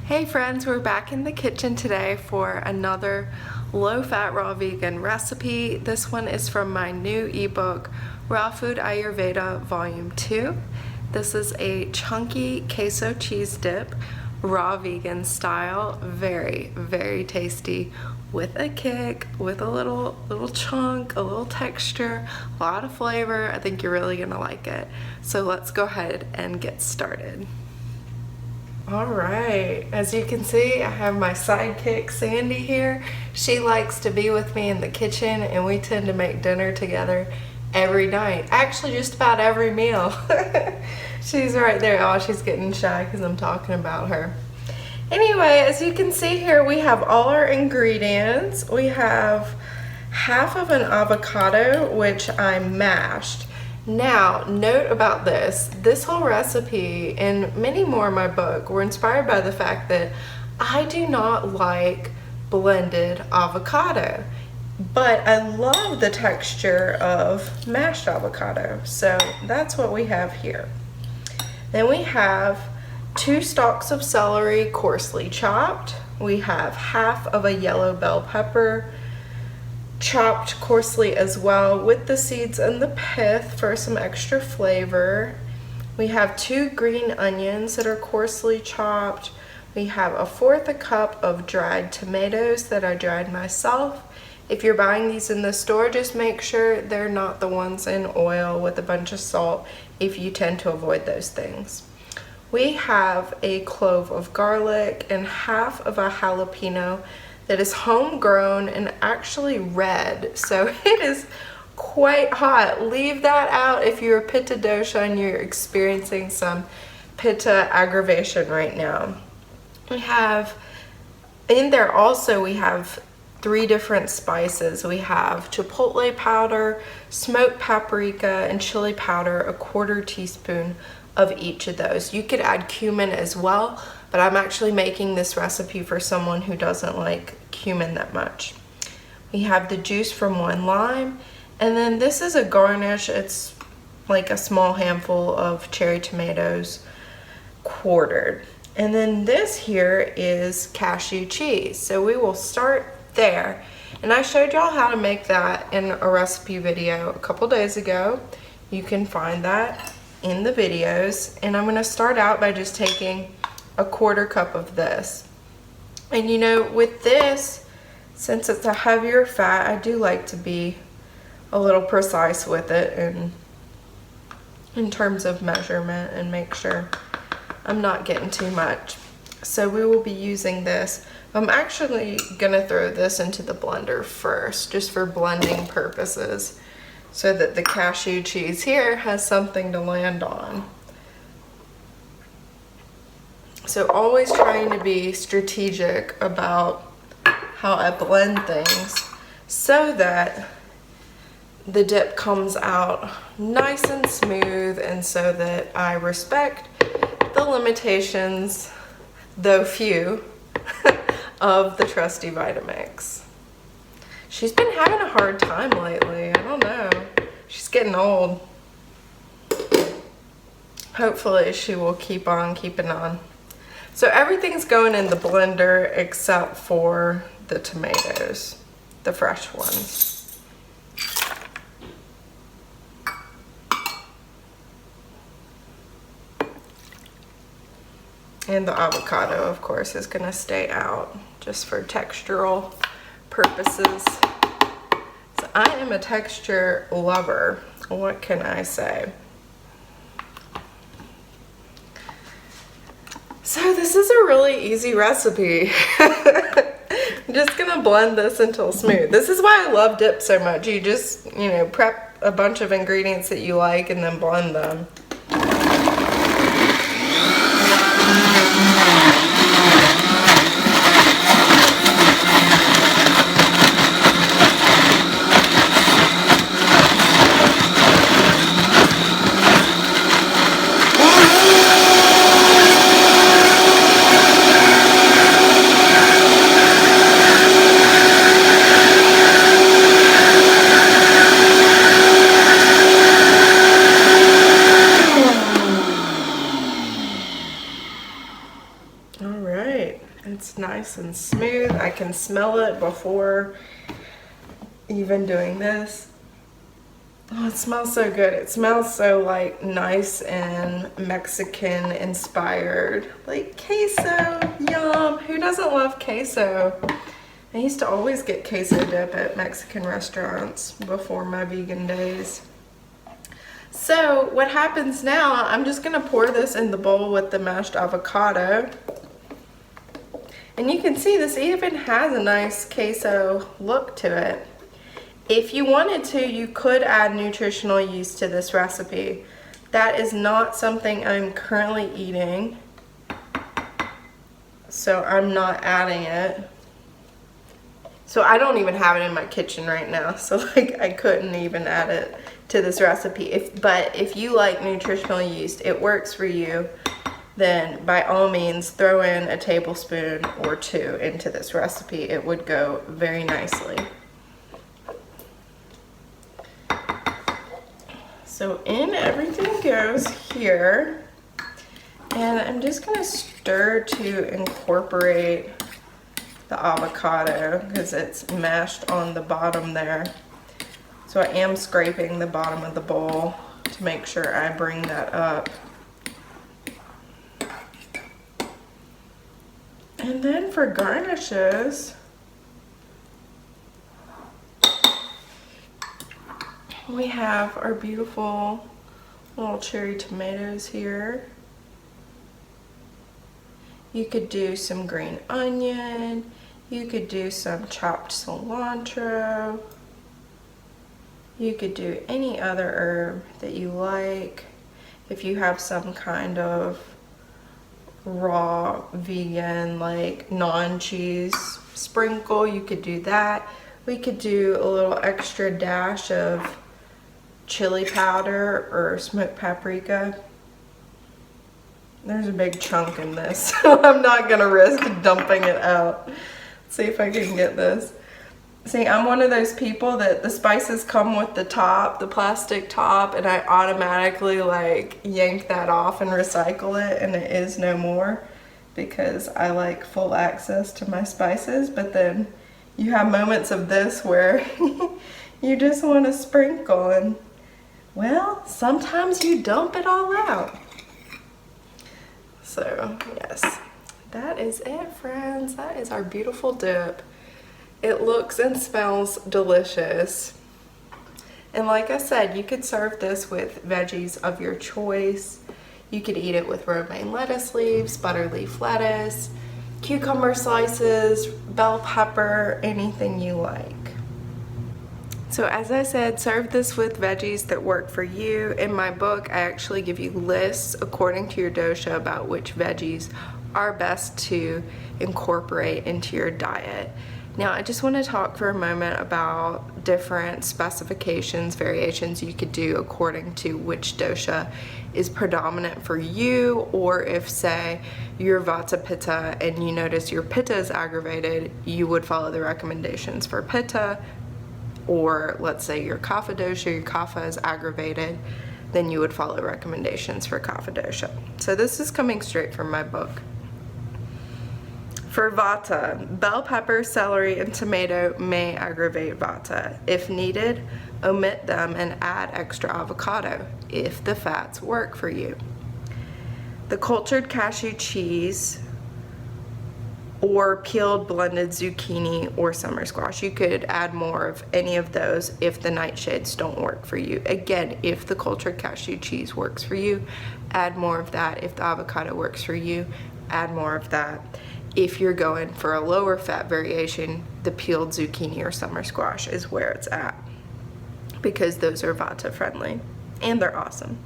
Hey friends, we're back in the kitchen today for another low-fat raw vegan recipe. This one is from my new ebook, Raw Food Ayurveda Volume 2. This is a chunky queso cheese dip, raw vegan style. Very, very tasty with a kick, with a little chunk, a little texture, a lot of flavor. I think you're really gonna like it. So let's go ahead and get started. All right, as you can see, I have my sidekick Sandy here. She likes to be with me in the kitchen and we tend to make dinner together every night. Actually, just about every meal. She's right there. Oh, she's getting shy because I'm talking about her. Anyway, as you can see here, we have all our ingredients. We have half of an avocado, which I mashed. Now, note about this whole recipe and many more in my book were inspired by the fact that I do not like blended avocado, but I love the texture of mashed avocado. So that's what we have here. Then we have 2 stalks of celery coarsely chopped. We have half of a yellow bell pepper, chopped coarsely as well, with the seeds and the pith for some extra flavor. We have 2 green onions that are coarsely chopped. We have 1/4 cup of dried tomatoes that I dried myself. If you're buying these in the store, just make sure they're not the ones in oil with a bunch of salt if you tend to avoid those things. We have a clove of garlic and half of a jalapeno that is homegrown and actually red, so it is quite hot. Leave that out if you're pitta dosha and you're experiencing some pitta aggravation right now. We have in there also, we have 3 different spices. We have chipotle powder, smoked paprika, and chili powder, 1/4 teaspoon of each of those. You could add cumin as well, but I'm actually making this recipe for someone who doesn't like cumin that much. We have the juice from 1 lime, and then this is a garnish. It's like a small handful of cherry tomatoes quartered. And then this here is cashew cheese. So we will start there. And I showed y'all how to make that in a recipe video a couple days ago. You can find that in the videos. And I'm gonna start out by just taking 1/4 cup of this. And you know, with this, since it's a heavier fat, I do like to be a little precise with it and in terms of measurement and make sure I'm not getting too much. So we will be using this. I'm actually gonna throw this into the blender first, just for blending purposes, so that the cashew cheese here has something to land on. So always trying to be strategic about how I blend things so that the dip comes out nice and smooth, and so that I respect the limitations, though few, of the trusty Vitamix. She's been having a hard time lately. I don't know. She's getting old. Hopefully she will keep on keeping on. So everything's going in the blender except for the tomatoes, the fresh ones. And the avocado, of course, is gonna stay out just for textural purposes. So I am a texture lover. What can I say? So this is a really easy recipe. I'm just gonna blend this until smooth. This is why I love dip so much. You just, you know, prep a bunch of ingredients that you like and then blend them. It's nice and smooth. I can smell it before even doing this. Oh, it smells so good. It smells so like nice and Mexican inspired. Like queso, yum. Who doesn't love queso? I used to always get queso dip at Mexican restaurants before my vegan days. So what happens now, I'm just gonna pour this in the bowl with the mashed avocado. And you can see this even has a nice queso look to it. If you wanted to, you could add nutritional yeast to this recipe. That is not something I'm currently eating, so I'm not adding it. So I don't even have it in my kitchen right now, so like I couldn't even add it to this recipe. But if you like nutritional yeast, it works for you, then by all means throw in a tablespoon or two into this recipe. It would go very nicely. So in everything goes here, and I'm just gonna stir to incorporate the avocado because it's mashed on the bottom there. So I am scraping the bottom of the bowl to make sure I bring that up. And then for garnishes, we have our beautiful little cherry tomatoes here. You could do some green onion. You could do some chopped cilantro. You could do any other herb that you like. If you have some kind of raw vegan, like non-cheese sprinkle, you could do that. We could do a little extra dash of chili powder or smoked paprika. There's a big chunk in this, so I'm not gonna risk dumping it out. Let's see if I can get this. See, I'm one of those people that the spices come with the top, the plastic top, and I automatically like yank that off and recycle it, and it is no more because I like full access to my spices. But then you have moments of this where you just want to sprinkle, and well, sometimes you dump it all out. So yes, that is it, friends. That is our beautiful dip. It looks and smells delicious. And like I said, you could serve this with veggies of your choice. You could eat it with romaine lettuce leaves, butter leaf lettuce, cucumber slices, bell pepper, anything you like. So as I said, serve this with veggies that work for you. In my book, I actually give you lists according to your dosha about which veggies are best to incorporate into your diet. Now, I just want to talk for a moment about different specifications, variations you could do according to which dosha is predominant for you, or if, say, you're Vata Pitta and you notice your Pitta is aggravated, you would follow the recommendations for Pitta. Or let's say your Kapha dosha, your Kapha is aggravated, then you would follow recommendations for Kapha dosha. So this is coming straight from my book. For Vata, bell pepper, celery, and tomato may aggravate Vata. If needed, omit them and add extra avocado if the fats work for you. The cultured cashew cheese or peeled blended zucchini or summer squash. You could add more of any of those if the nightshades don't work for you. Again, if the cultured cashew cheese works for you, add more of that. If the avocado works for you, add more of that. If you're going for a lower fat variation, the peeled zucchini or summer squash is where it's at, because those are Vata friendly and they're awesome.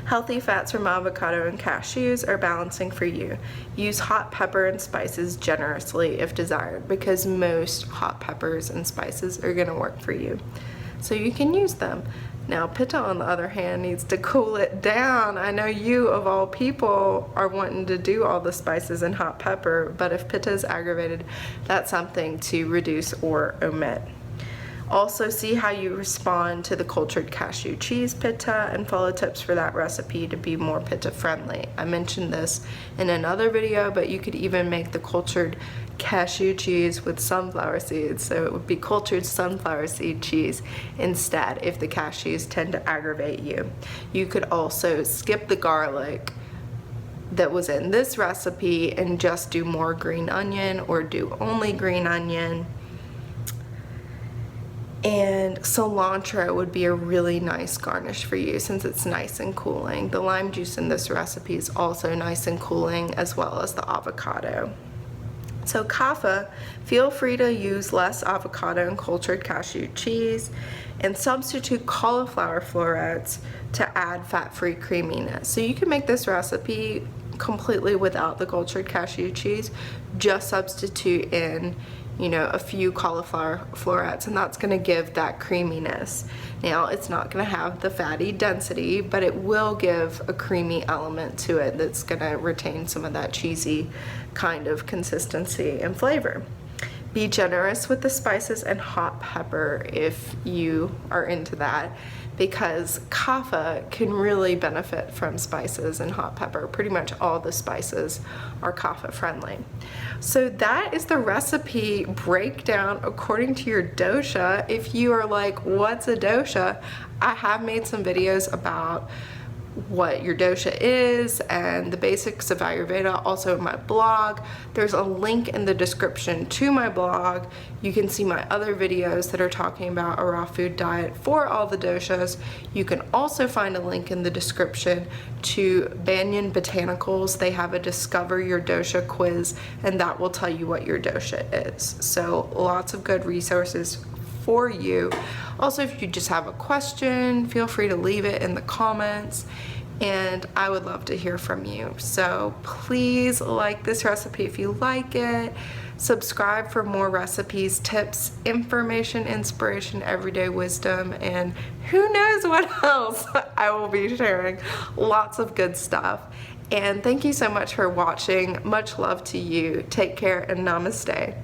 Healthy fats from avocado and cashews are balancing for you. Use hot pepper and spices generously if desired, because most hot peppers and spices are going to work for you. So you can use them. Now, Pitta, on the other hand, needs to cool it down. I know you, of all people, are wanting to do all the spices and hot pepper, but if Pitta is aggravated, that's something to reduce or omit. Also, see how you respond to the cultured cashew cheese pitta and follow tips for that recipe to be more pitta friendly. I mentioned this in another video, but you could even make the cultured cashew cheese with sunflower seeds, so it would be cultured sunflower seed cheese instead if the cashews tend to aggravate you. You could also skip the garlic that was in this recipe and just do more green onion, or do only green onion. And cilantro would be a really nice garnish for you since it's nice and cooling. The lime juice in this recipe is also nice and cooling, as well as the avocado. So kaffa, feel free to use less avocado and cultured cashew cheese, and substitute cauliflower florets to add fat-free creaminess. So you can make this recipe completely without the cultured cashew cheese. Just substitute in, you know, a few cauliflower florets, and that's going to give that creaminess. Now, it's not going to have the fatty density, but it will give a creamy element to it that's going to retain some of that cheesy kind of consistency and flavor. Be generous with the spices and hot pepper if you are into that, because kaffa can really benefit from spices and hot pepper. Pretty much all the spices are kaffa friendly. So that is the recipe breakdown according to your dosha. If you are like, what's a dosha? I have made some videos about what your dosha is and the basics of Ayurveda, also in my blog. There's a link in the description to my blog. You can see my other videos that are talking about a raw food diet for all the doshas. You can also find a link in the description to Banyan Botanicals. They have a Discover Your Dosha quiz, and that will tell you what your dosha is. So lots of good resources for you. Also, if you just have a question, feel free to leave it in the comments, and I would love to hear from you. So please like this recipe if you like it. Subscribe for more recipes, tips, information, inspiration, everyday wisdom, and who knows what else I will be sharing. Lots of good stuff. And thank you so much for watching. Much love to you. Take care and namaste.